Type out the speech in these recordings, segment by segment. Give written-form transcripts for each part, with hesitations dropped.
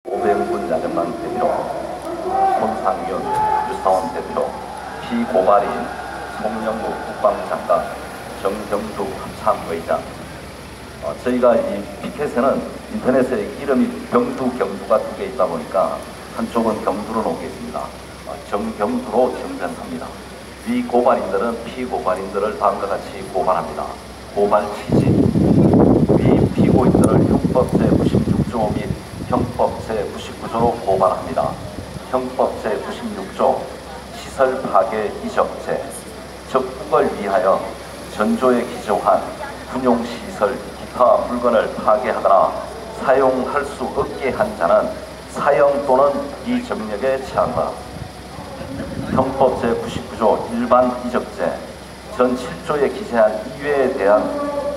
오병군 야전만 대표로, 손상윤, 유사원 대표로, 피고발인 송영무 국방장관, 정경주 합참의장. 저희가 이 피켓에는 인터넷에 이름이 경두, 경두가 두 개 있다 보니까 한쪽은 경두로 놓겠습니다. 정경두로 정전합니다. 위 고발인들은 피고발인들을 다음과 같이 고발합니다. 고발 취지, 위 피고인들을 형법 제96조 및 형법 제99조로 고발합니다. 형법 제96조 시설 파괴 이적죄, 적국을 위하여 전조에 기조한 군용시설 기타 물건을 파괴하거나 사용할 수 없게 한 자는 사형 또는 이정력에 처한다. 형법 제99조 일반 이적죄, 전 7조에 기재한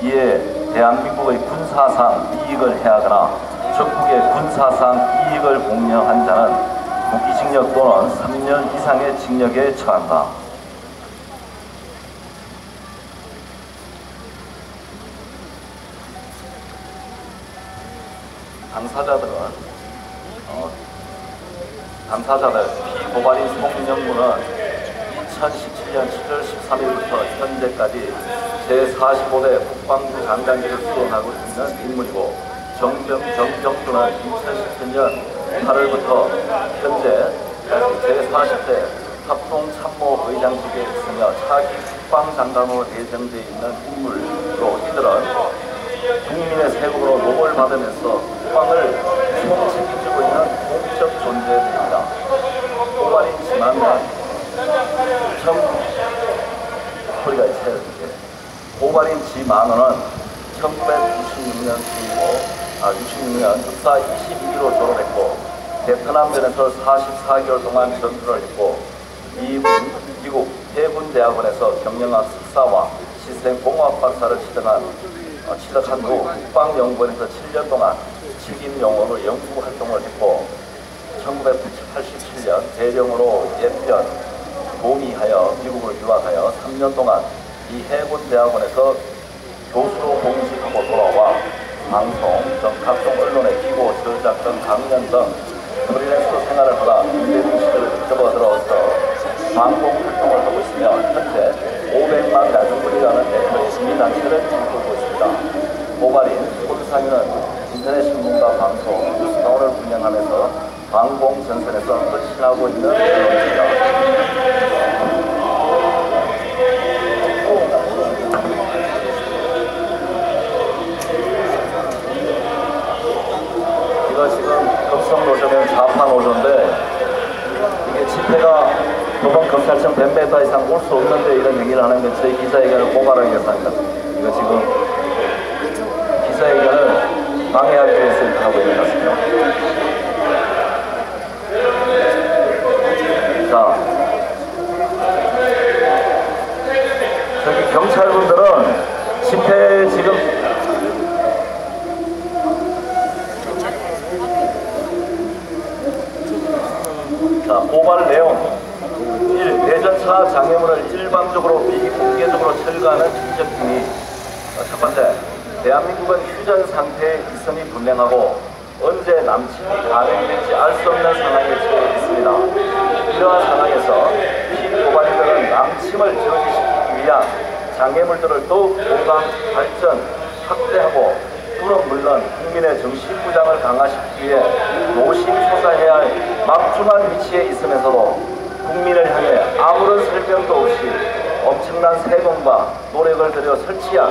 이에 대한민국의 군사상 이익을 해하거나 적국의 군사상 이익을 공여한 자는 무기징역 또는 3년 이상의 징역에 처한다. 당사자들 피고발인 송영무는 2017년 7월 13일부터 현재까지 제45대 국방부 장관직을 수행하고 있는 인물이고, 정경주는 2017년 8월부터 현재까지 제40대 합동참모의장직에 있으며 차기 국방장관으로 예정되어 있는 인물로, 이들은 국민의 세금으로 노를 받으면서 국방을 총책임지고 있는 공적 존재들입니다. 고발인 지만호는 1966년 66년 육사 22기로 졸업했고, 베트남전에서 44개월 동안 전투를 했고, 미국 해군대학원에서 경영학 석사와 시스템공학 박사를 취득한 후 국방연구원에서 7년 동안 책임용어로 연구 활동을 했고, 1987년 대령으로 예편 동의하여 미국을 유학하여 3년 동안 이 해군대학원에서 교수로 공직하고 돌아와 방송 등 각종 언론의 기고, 저작 등 강연 등 프리랜서 생활을 하다 인대중 시대를 접어들어서 방송 활동을 하고 있으며, 현재 500만 야구꾼이라는 대표의 시민단체를 이끌고 있습니다. 고발인 손상윤은 인터넷 신문과 방송, 뉴스타운을 운영하면서 방공 전선에서 헌신하고 있는 언론입니다. 이거 지금 급성 노조면 좌파 노조인데, 이게 집회가 도봉 검찰청 100m 이상 올 수 없는데 이런 얘기를 하는 게 저희 기자회견을 고발하기 위해서 합니다. 이거 지금 기자회견을 방해하기 위해서 이렇게 하고 있는 것 같습니다. 자, 저기 경찰분들은 집회 지금 고발 내용 1. 대전차 장애물을 일방적으로 비공개적으로 철거하는 인적 행위. 첫 번째, 대한민국은 휴전 상태에 있음이 분명하고 언제 남침이 가능될지 알 수 없는 상황에 처해 있습니다. 이러한 상황에서 피고발인들은 남침을 저지시키기 위한 장애물들을 더욱 보강, 발전, 확대하고, 또는 물론 국민의 정신부장을 강화시키기 위해 노심초사해야 할 막중한 위치에 있으면서도 국민을 향해 아무런 설명도 없이 엄청난 세금과 노력을 들여 설치한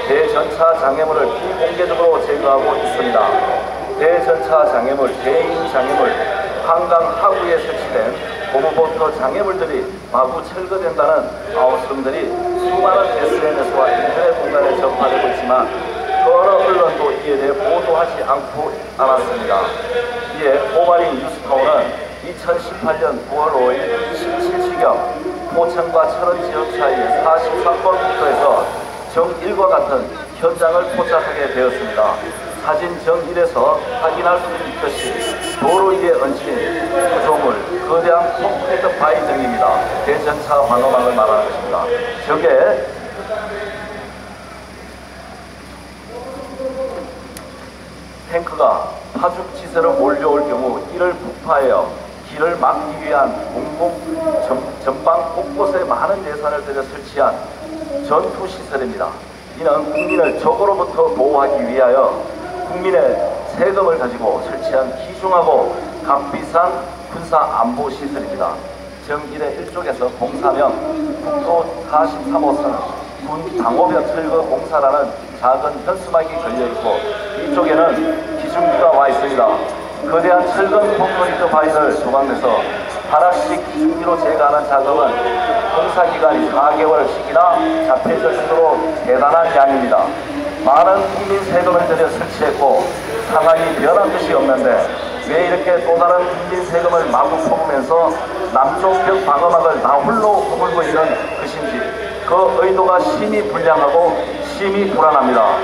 대전차 장애물을 비공개적으로 제거하고 있습니다. 대전차 장애물, 개인 장애물, 한강 하구에 설치된 고무보트 장애물들이 마구 철거된다는 아우성들이 수많은 SNS와 인터넷 공간에 전파되고 있지만 어느 언론도 이에 대해 보도하지 않았습니다. 이에 고발인 뉴스타운은 2018년 9월 5일 17시경 포천과 철원 지역 사이의 43번 국도에서 정1과 같은 현장을 포착하게 되었습니다. 사진 정1에서 확인할 수 있듯이 도로 위에 얹힌 구조물, 거대한 콘크리트 바위 등입니다. 대전차 방어막을 말하는 것입니다. 저게 탱크가 파죽지세로 몰려올 경우 폭파하여 길을 막기 위한 전방 곳곳에 많은 예산을 들여 설치한 전투시설입니다. 이는 국민을 적으로부터 보호하기 위하여 국민의 세금을 가지고 설치한 귀중하고 값비싼 군사안보시설입니다. 정1의 1쪽에서 공사명 국도 43호선 군 방호벽 철거 공사라는 작은 현수막이 걸려있고 이쪽에는 기중기가 와 있습니다. 거대한 철근 콘크리트 바위를 조각내서 하나씩 기중기로 제거하는 작업은 공사기간이 4개월씩이나 잡혀질 정도로 대단한 양입니다. 많은 국민 세금을 들여 설치했고 상황이 변한 것이 없는데 왜 이렇게 또 다른 국민 세금을 마구 퍼부으면서 남쪽 벽 방어막을 나 홀로 허물고 있는 것인지 그 의도가 심히 불량하고 심히 불안합니다.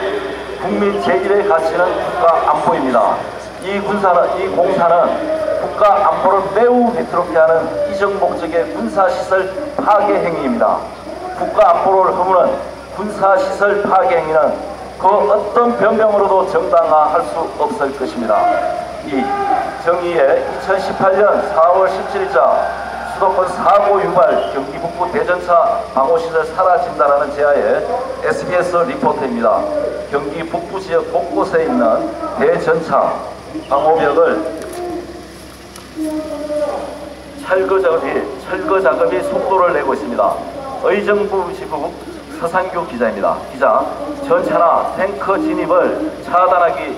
국민 제1의 가치는 국가 안보입니다. 이 공사는 국가 안보를 매우 위태롭게 하는 이적 목적의 군사시설 파괴 행위입니다. 국가 안보를 허무는 군사시설 파괴 행위는 그 어떤 변명으로도 정당화할 수 없을 것입니다. 이 정의의 2018년 4월 17일자 수도권 사고 유발 경기 북부 대전차 방호시설 사라진다라는 제하의 SBS 리포터입니다. 경기 북부 지역 곳곳에 있는 대전차 방호벽을 철거 작업이 속도를 내고 있습니다. 의정부 지부 서상규 기자입니다. 기자, 전차나 탱커 진입을 차단하기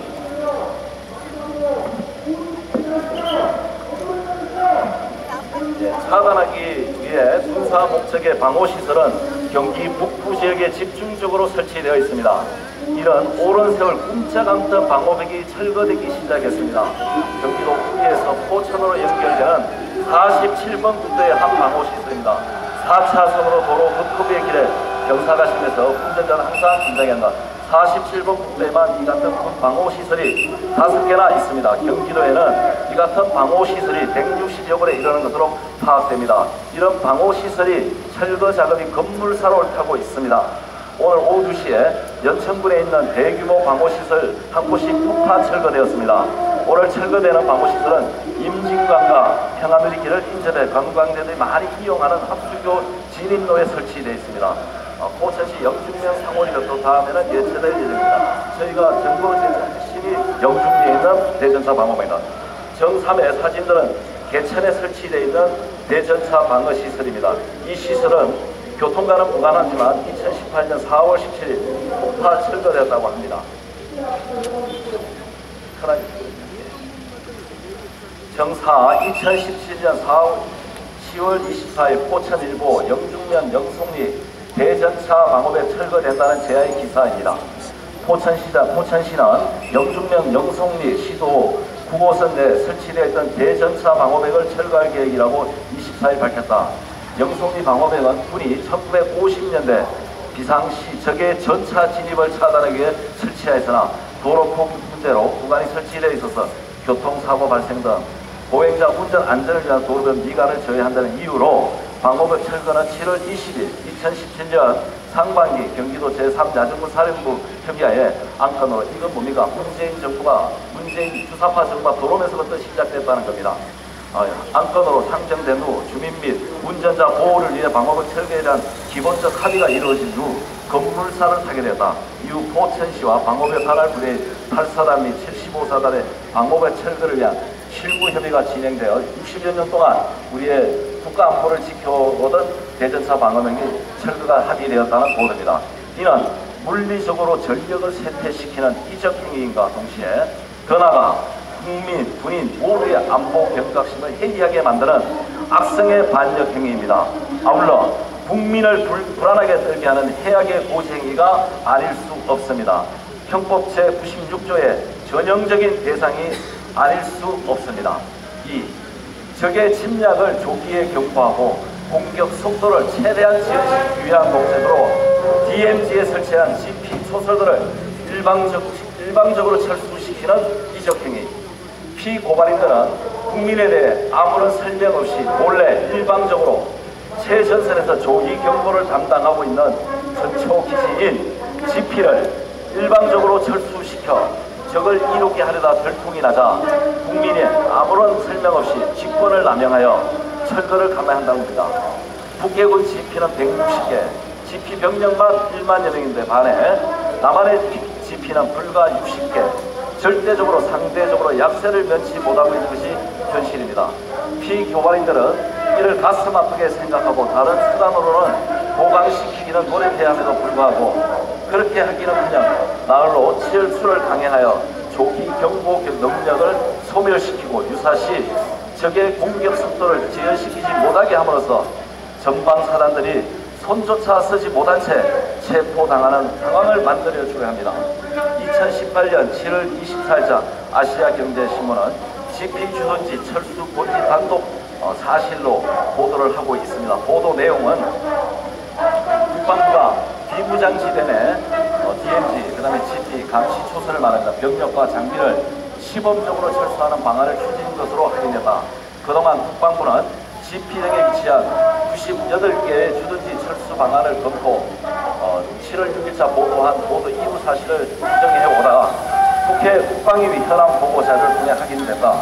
위해 군사 목적의 방호시설은 경기 북부 지역에 집중적으로 설치되어 있습니다. 이런 오랜 세월 꼼짝 않던 방호벽이 철거되기 시작했습니다. 경기도 후리에서 포천으로 연결되는 47번 국도의 한 방호시설입니다. 4차선으로 도로 북부의 길에 경사가 심해서 운전자는 항상 긴장해야 한다. 47번 국도에만 이 같은 방호시설이 5개나 있습니다. 경기도에는 이 같은 방호시설이 160여 곳에 이르는 것으로 파악됩니다. 이런 방호시설이 철거 작업이 급물살을 타고 있습니다. 오늘 오후 2시에 연천군에 있는 대규모 방호시설 한 곳이 폭파 철거되었습니다. 오늘 철거되는 방호시설은 임진강과 평화누리길을 인접해 관광객들이 많이 이용하는 합수교 진입로에 설치되어 있습니다. 포천시 영중면 상호리로 또 다음에는 예체될 예정입니다. 저희가 정보 제공 핵심이 영중리에 있는 대전차 방어입니다. 정3의 사진들은 개천에 설치되어 있는 대전차 방어시설입니다. 이 시설은 교통과는 무관하지만 2018년 4월 17일 폭파 철거되었다고 합니다. 정사 2017년 10월 24일 포천 일보 영중면 영송리 대전차 방호벽 철거된다는 제하의 기사입니다. 포천시는 영중면 영송리 시도 9호선 내 설치되어 있던 대전차 방호벽을 철거할 계획이라고 24일 밝혔다. 영송리 방호벽은 군이 1950년대 비상시 적의 전차 진입을 차단하기 위해 설치하였으나 도로폭 문제로 구간이 설치되어 있어서 교통사고 발생 등 보행자 운전 안전을 위한 도로변 미관을 저해한다는 이유로 방호벽 철거는 7월 20일 2017년 상반기 경기도 제3야전군 사령부 협의하에 안건으로 이건 뭡니까? 문재인 주사파 정부가 도로에서부터 시작됐다는 겁니다. 안건으로 상정된 후 주민 및 운전자 보호를 위해 방호벽 철거에 대한 기본적 합의가 이루어진 후 급물살을 타게 되었다. 이후 포천시와 방호벽 관할 부대의 8사단 및 75사단의 방호벽 철거를 위한 실무 협의가 진행되어 60여 년 동안 우리의 국가 안보를 지켜오던 대전차 방어벽이 철거가 합의되었다는 보도입니다. 이는 물리적으로 전력을 쇠퇴시키는 이적 행위인과 동시에 더 나아가 국민, 군인 모두의 안보 경각심을 해이하게 만드는 악성의 반역 행위입니다. 아울러 국민을 불안하게 떨게 하는 해악의 고지 행위가 아닐 수 없습니다. 형법 제96조의 전형적인 대상이 아닐 수 없습니다. 2. 적의 침략을 조기에 경고하고 공격 속도를 최대한 지연시키기 위한 목적으로 DMZ에 설치한 GP 초설들을 일방적으로 철수시키는 이적행위. 피고발인들은 국민에 대해 아무런 설명 없이 몰래 일방적으로 최전선에서 조기 경보를 담당하고 있는 전초기지인 GP를 일방적으로 철수시켜 적을 이롭게 하려다 들통이 나자 국민이 아무런 설명 없이 직권을 남용하여 철거를 감행한다고 합니다. 북해군 지피는 160개, 지피 병력만 1만여 명인데 반해 남한의 지피는 불과 60개, 절대적으로 상대적으로 약세를 면치 못하고 있는 것이 현실입니다. 피교발인들은 이를 가슴 아프게 생각하고 다른 수단으로는 보강시키기는 노력해야 함에도 불구하고 그렇게 하기는커녕 나흘로 치열수를 강행하여 조기 경보 능력을 소멸시키고 유사시 적의 공격 속도를 지연시키지 못하게 함으로써 전방사단들이 손조차 쓰지 못한 채 체포당하는 상황을 만들어주어야 합니다. 2018년 7월 24일자 아시아경제신문은 지피 주둔지 철수 본지 단독 사실로 보도를 하고 있습니다. 보도 내용은 국방부가 비무장지대 내 DMZ, 그 다음에 지피, 감시 초선을 말합니다. 병력과 장비를 시범적으로 철수하는 방안을 추진한 것으로 확인했다. 그동안 국방부는 지피 등에 위치한 98개의 주둔지 철수 방안을 검토 7월 6일자 보도한 보도 이후 사실을 인정해 오다가 국회 국방위 현안 보고 자료를 통해 확인됐다.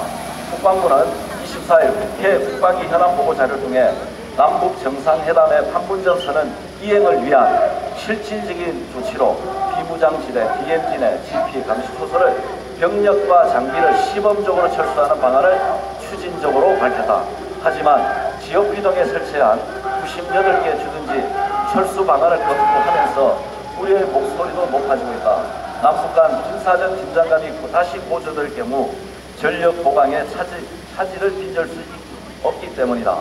국방부는 24일 국회 국방위 현안 보고 자료를 통해 남북 정상회담의 판문점 선언 이행을 위한 실질적인 조치로 비무장지대 DMZ 내 지피 감시 초소를 병력과 장비를 시범적으로 철수하는 방안을 추진적으로 밝혔다. 하지만 지역휘동에 설치한 98개 주둔지 철수 방안을 검토하면서 우리의 목소리도 높아지고 있다. 남북 간 군사적 긴장감이 다시 고조될 경우 전력 보강에 차질을 빚을 수 없기 때문이다.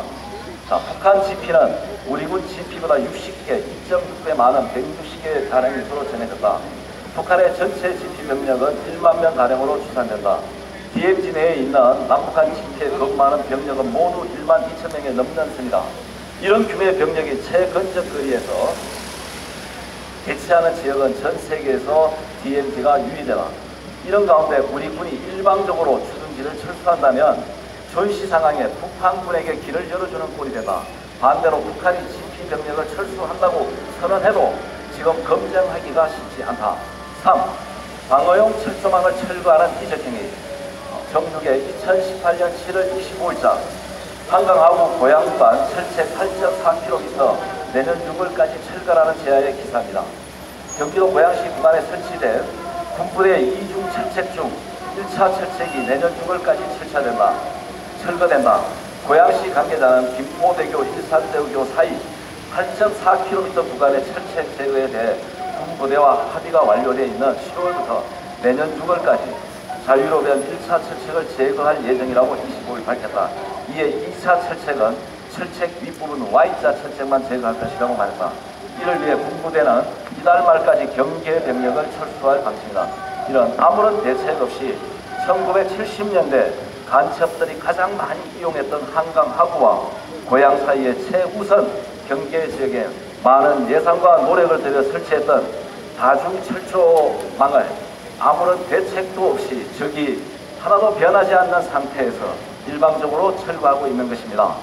자, 북한 지피는 우리 군 지피보다 60개, 2.6배 많은 160개 가량이 서로 전해졌다. 북한의 전체 지피 병력은 1만 명 가량으로 추산된다. DMZ 내에 있는 남북한 지피에 더 많은 병력은 모두 1만 2천 명에 넘는 선이다. 이런 규모의 병력이 최근접거리에서 대치하는 지역은 전 세계에서 DMZ가 유일하다. 이런 가운데 우리 군이 일방적으로 주둔지를 철수한다면 전시 상황에 북한군에게 길을 열어주는 꼴이 되다. 반대로 북한이 지피 병력을 철수한다고 선언해도 지금 검증하기가 쉽지 않다. 3. 방어용 철조망을 철거하는 이적행위. 정육의 2018년 7월 25일자 한강하구 고양간 철책 8.4km 내년 6월까지 철거라는 제하의 기사입니다. 경기도 고양시 구간에 설치된 군부대 2중 철책 중 1차 철책이 내년 6월까지 철거된다. 고양시 관계자는 김포대교 일산대교 사이 8.4km 구간의 철책 제거에 대해 군부대와 합의가 완료되어 있는 10월부터 내년 6월까지 자유로 된 1차 철책을 제거할 예정이라고 25일 밝혔다. 이에 2차 철책은 철책 윗부분 Y자 철책만 제거할 것이라고 말했다. 이를 위해 군부대는 이달 말까지 경계 병력을 철수할 방침이다. 이런 아무런 대책 없이 1970년대 간첩들이 가장 많이 이용했던 한강 하구와 고양 사이의 최우선 경계 지역에 많은 예산과 노력을 들여 설치했던 다중 철조망을 아무런 대책도 없이 적이 하나도 변하지 않는 상태에서 일방적으로 철거하고 있는 것입니다.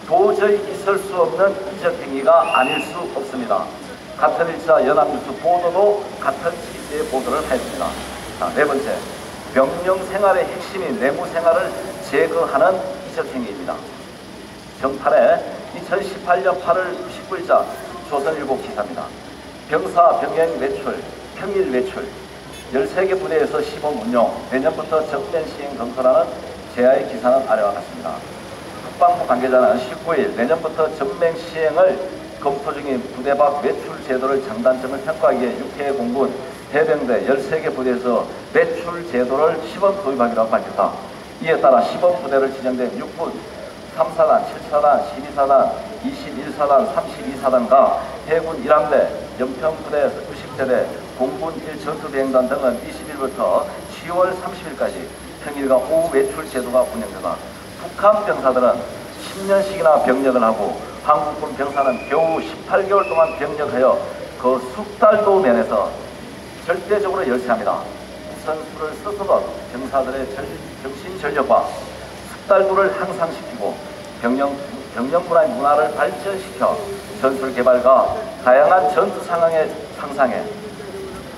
도저히 있을 수 없는 이적행위가 아닐 수 없습니다. 같은 일자 연합뉴스 보도도 같은 취지의 보도를 하였습니다. 자, 네 번째, 병영 생활의 핵심인 내무 생활을 제거하는 이적행위입니다. 정팔에 2018년 8월 19일자 조선일보 기사입니다. 병사 병행 외출, 평일 외출, 13개 부대에서 시범 운용, 내년부터 적된 시행 검토라는 제하의 기사는 아래와 같습니다. 국방부 관계자는 19일 내년부터 전맹 시행을 검토 중인 부대 밖 외출 제도를 장단점을 평가하기 위해 육해 공군 해병대 13개 부대에서 외출 제도를 시범 도입하기로 밝혔다. 이에 따라 시범 부대를 지정된 육군 3사단, 7사단, 12사단, 21사단, 32사단과 해군 1함대, 연평부대 90대대, 공군 1전투비행단 등은 20일부터 10월 30일까지 평일과 오후 외출 제도가 운영되다. 북한 병사들은 10년씩이나 병력을 하고 한국군 병사는 겨우 18개월 동안 병력하여 그 숙달도 면에서 절대적으로 열세합니다. 우선수를 써서던 병사들의 정신전력과 숙달도를 향상시키고 병력 문화를 발전시켜 전술 개발과 다양한 전투 상황의 상상에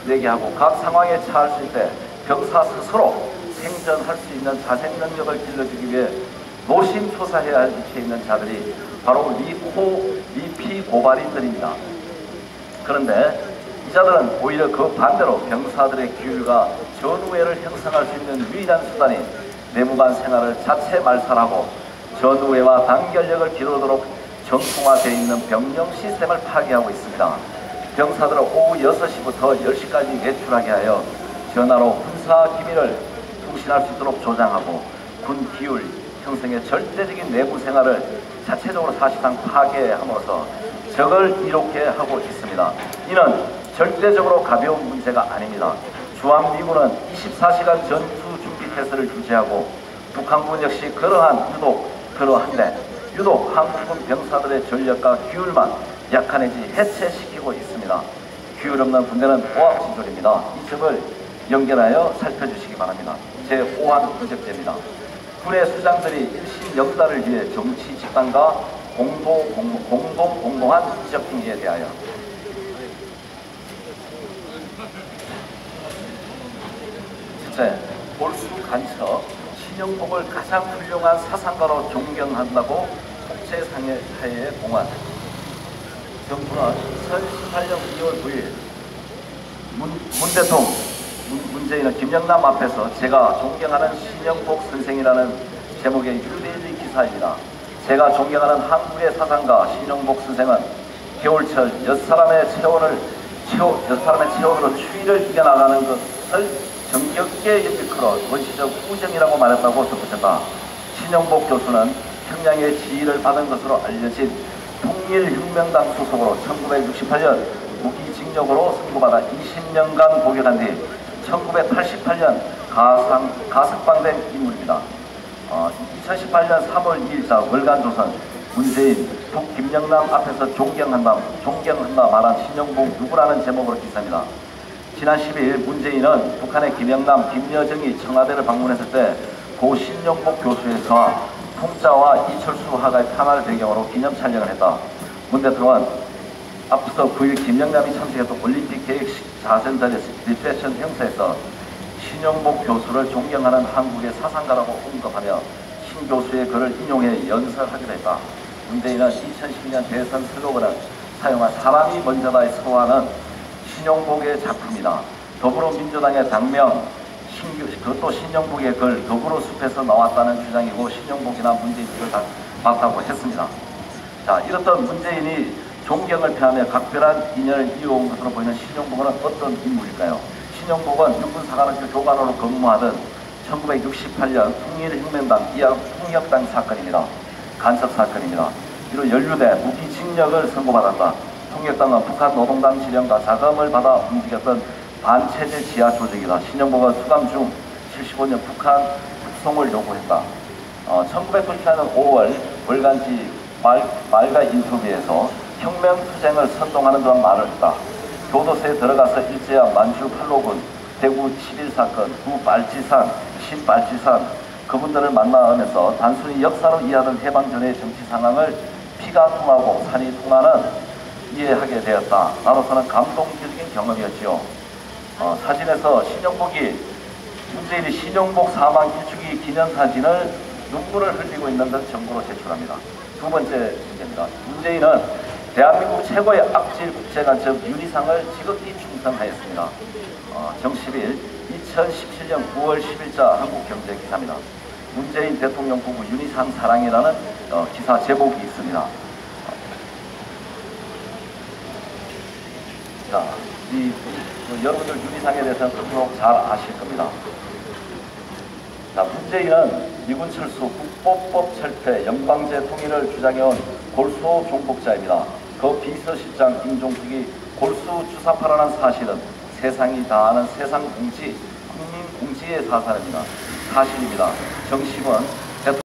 내게 하고 각 상황에 처할 수 있게 병사 스스로 생존할 수 있는 자생 능력을 길러주기 위해 노심초사해야 할 위치에 있는 자들이 바로 리피고발인들입니다. 그런데 이 자들은 오히려 그 반대로 병사들의 규율과 전우회를 형성할 수 있는 유일한 수단이 내무반 생활을 자체 말살하고 전우회와 단결력을 기르도록 정통화되어 있는 병영 시스템을 파괴하고 있습니다. 병사들은 오후 6시부터 10시까지 외출하게 하여 전화로 군사 기밀을 통신할 수 있도록 조장하고 군 기율 형성의 절대적인 내부 생활을 자체적으로 사실상 파괴함으로써 적을 이롭게 하고 있습니다. 이는 절대적으로 가벼운 문제가 아닙니다. 주한미군은 24시간 전투 준비 태세를 유지하고 북한군 역시 그러한데 유독 한국군 병사들의 전력과 규율만 약한 내지 해체시키고 있습니다. 규율 없는 군대는 오합지졸입니다. 이 점을 연결하여 살펴주시기 바랍니다. 제5항 지적됩니다. 군의 수장들이 일심영달을 위해 정치 집단과 공동한 지적 행위에 대하여 첫째, 볼수 간첩 신영복을 가장 훌륭한 사상가로 존경한다고 국제사회에 공언. 정부는 2018년 2월 9일 문재인은 김영남 앞에서 제가 존경하는 신영복 선생이라는 제목의 휴대지 기사입니다. 제가 존경하는 한국의 사상가 신영복 선생은 겨울철 몇 사람의 체온으로 추위를 이겨나가는 것을 정겹게 일컬어 원시적 우정이라고 말했다고 덧붙였다. 신영복 교수는 평양의 지위를 받은 것으로 알려진 통일혁명당 소속으로 1968년 무기징역으로 선고받아 20년간 복역한 뒤 1988년 가석방된 인물입니다. 2018년 3월 2일자 월간조선 문재인 북김영남 앞에서 존경한다 말한 신영복 누구라는 제목으로 기사입니다. 지난 10일 문재인은 북한의 김영남, 김여정이 청와대를 방문했을 때 고 신영복 교수에서 통짜와 이철수 화가의 탄화를 배경으로 기념 촬영을 했다. 문 대통령은 앞서 9일 김영남이 참석했던 올림픽 계획식 자전자리 리셉션 행사에서 신영복 교수를 존경하는 한국의 사상가라고 언급하며 신 교수의 글을 인용해 연설하기도 했다. 문재인은 2012년 대선 슬로건을 사용한 사람이 먼저다의 서화는 신영복의 작품이다. 더불어민주당의 당명 그것도 신영복의 글 더불어숲에서 나왔다는 주장이고 신영복이나 문재인 이걸 다 맞다고 했습니다. 자, 이렇던 문재인이 존경을 표하며 각별한 인연을 이어온 것으로 보이는 신영복은 어떤 인물일까요? 신영복은 육군사관학교 교관으로 근무하던 1968년 통일혁명당 이하 통역당 사건입니다. 간첩 사건입니다. 이로 연루돼 무기징역을 선고받았다. 통역당은 북한 노동당 지령과 자금을 받아 움직였던 반체제 지하 조직이다. 신영복은 수감 중 75년 북한 북송을 요구했다. 1998년 5월 월간지 말가 인터뷰에서 혁명투쟁을 선동하는 듯한 말을 했다. 교도소에 들어가서 일제한 만주 팔로군, 대구 11사건, 구발치산, 신발치산 그분들을 만나면서 단순히 역사로 이해하던 해방 전의 정치 상황을 피가 통하고 산이 통하는 이해하게 되었다. 나로서는 감동적인 경험이었지요. 사진에서 문재인이 신영복 사망 일주기 기념사진을 눈물을 흘리고 있는 듯 정부로 제출합니다. 두 번째 문제입니다. 문재인은 대한민국 최고의 악질 국제간첩 윤희상을 지극히 충성하였습니다. 정십일 2017년 9월 10일자 한국경제 기사입니다. 문재인 대통령 부부 윤희상 사랑이라는 기사 제목이 있습니다. 자, 여러분들 윤희상에 대해서는 그토록 잘 아실 겁니다. 자, 문재인은 미군 철수, 국보법 철폐, 영방제 통일을 주장해온 골수 종북자입니다. 그 비서실장 임종숙이 골수 주사파라는 사실은 세상이 다 아는 세상 공지, 국민 공지의 사설입니다. 사실입니다. 정심은